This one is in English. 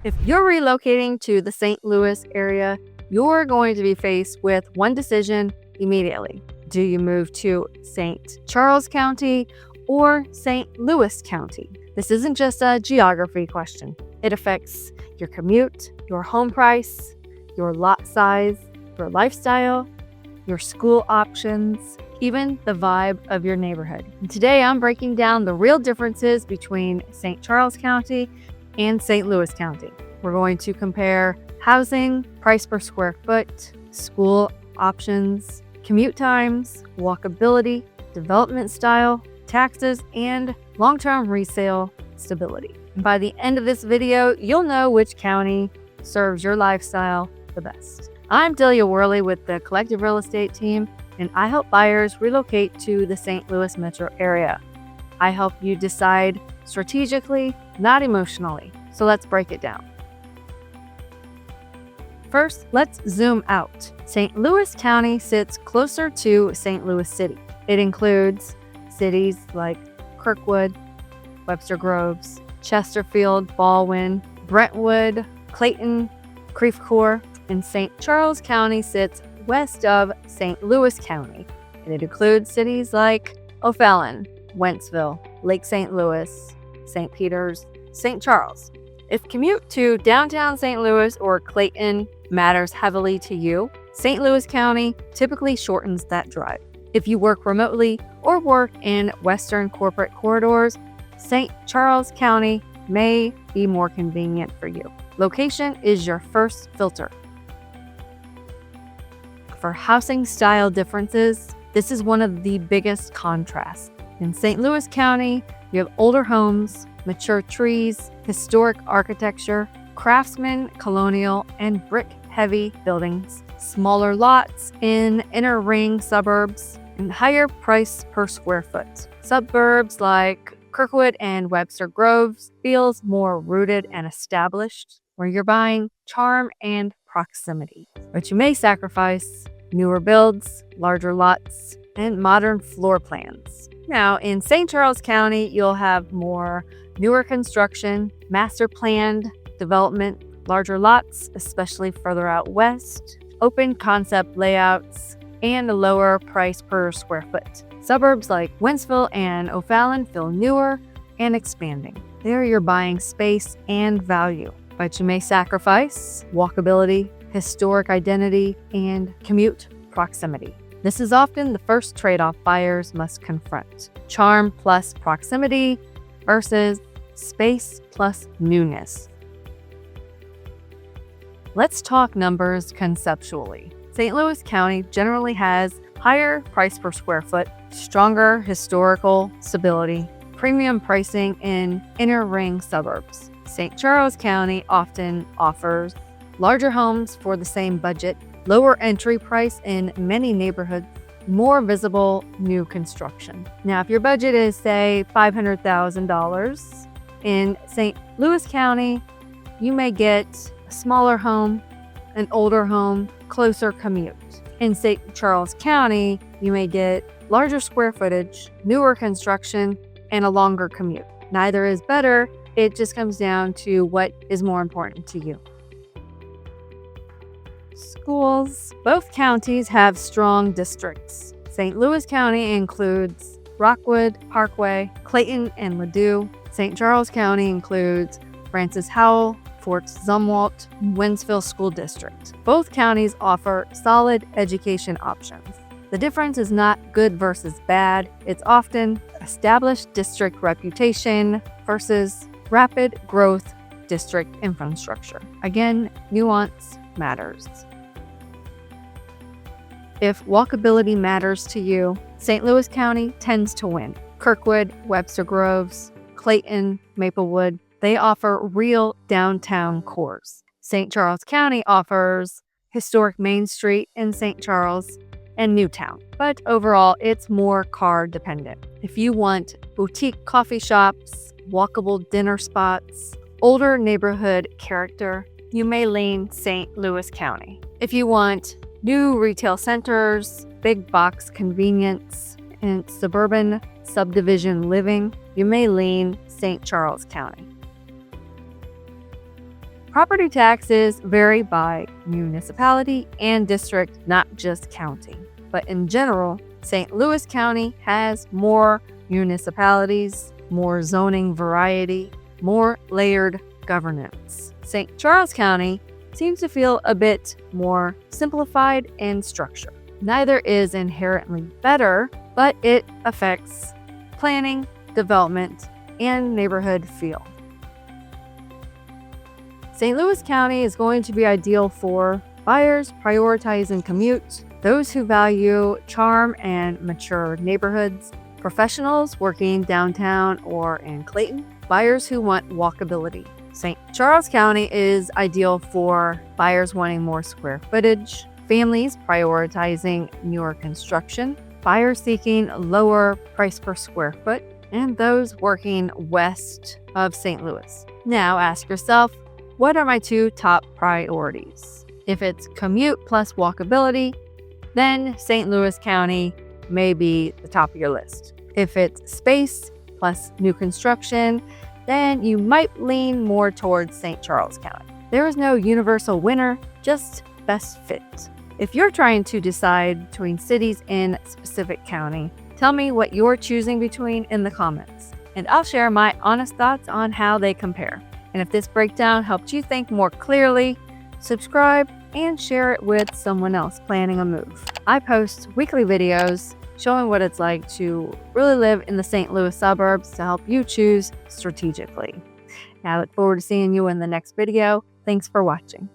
If you're relocating to the St. Louis area, you're going to be faced with one decision immediately. Do you move to St. Charles County or St. Louis County? This isn't just a geography question. It affects your commute, your home price, your lot size, your lifestyle, your school options, even the vibe of your neighborhood. And today I'm breaking down the real differences between St. Charles County and St. Louis County. We're going to compare housing, price per square foot, school options, commute times, walkability, development style, taxes, and long-term resale stability. And by the end of this video, you'll know which county serves your lifestyle the best. I'm Delia Worley with the Collective Real Estate team, and I help buyers relocate to the St. Louis metro area. I help you decide strategically, not emotionally. So let's break it down. First, let's zoom out. St. Louis County sits closer to St. Louis City. It includes cities like Kirkwood, Webster Groves, Chesterfield, Ballwin, Brentwood, Clayton, Kirkwood, and St. Charles County sits west of St. Louis County, and it includes cities like O'Fallon, Wentzville, Lake St. Louis, St. Peters, St. Charles. If commute to downtown St. Louis or Clayton matters heavily to you, St. Louis County typically shortens that drive. If you work remotely or work in Western corporate corridors, St. Charles County may be more convenient for you. Location is your first filter. For housing style differences, this is one of the biggest contrasts. In St. Louis County, you have older homes, mature trees, historic architecture, craftsman, colonial, and brick-heavy buildings, smaller lots in inner ring suburbs, and higher price per square foot. Suburbs like Kirkwood and Webster Groves feels more rooted and established, where you're buying charm and proximity. But you may sacrifice newer builds, larger lots, and modern floor plans. Now, in St. Charles County, you'll have more newer construction, master planned development, larger lots, especially further out west, open concept layouts, and a lower price per square foot. Suburbs like Wentzville and O'Fallon feel newer and expanding. There you're buying space and value, but you may sacrifice walkability, historic identity, and commute proximity. This is often the first trade-off buyers must confront. Charm plus proximity versus space plus newness. Let's talk numbers conceptually. St. Louis County generally has higher price per square foot, stronger historical stability, premium pricing in inner ring suburbs. St. Charles County often offers larger homes for the same budget, lower entry price in many neighborhoods, more visible new construction. Now, if your budget is, say, $500,000, in St. Louis County, you may get a smaller home, an older home, closer commute. In St. Charles County, you may get larger square footage, newer construction, and a longer commute. Neither is better. It just comes down to what is more important to you. Schools. Both counties have strong districts. St. Louis County includes Rockwood, Parkway, Clayton, and Ladue. St. Charles County includes Francis Howell, Fort Zumwalt, Wentzville School District. Both counties offer solid education options. The difference is not good versus bad. It's often established district reputation versus rapid growth district infrastructure. Again, nuance matters. If walkability matters to you, St. Louis County tends to win. Kirkwood, Webster Groves, Clayton, Maplewood, they offer real downtown cores. St. Charles County offers historic Main Street in St. Charles and Newtown, but overall it's more car dependent. If you want boutique coffee shops, walkable dinner spots, older neighborhood character, you may lean St. Louis County. If you want new retail centers, big box convenience, and suburban subdivision living, you may lean St. Charles County. Property taxes vary by municipality and district, not just county. But in general, St. Louis County has more municipalities, more zoning variety, more layered governance. St. Charles County seems to feel a bit more simplified and structured. Neither is inherently better, but it affects planning, development, and neighborhood feel. St. Louis County is going to be ideal for buyers prioritizing commute, those who value charm and mature neighborhoods, professionals working downtown or in Clayton, buyers who want walkability. St. Charles County is ideal for buyers wanting more square footage, families prioritizing newer construction, buyers seeking lower price per square foot, and those working west of St. Louis. Now ask yourself, what are my two top priorities? If it's commute plus walkability, then St. Louis County may be the top of your list. If it's space plus new construction, then you might lean more towards St. Charles County. There is no universal winner, just best fit. If you're trying to decide between cities in a specific county, tell me what you're choosing between in the comments, and I'll share my honest thoughts on how they compare. And if this breakdown helped you think more clearly, subscribe and share it with someone else planning a move. I post weekly videos showing what it's like to really live in the St. Louis suburbs to help you choose strategically. I look forward to seeing you in the next video. Thanks for watching.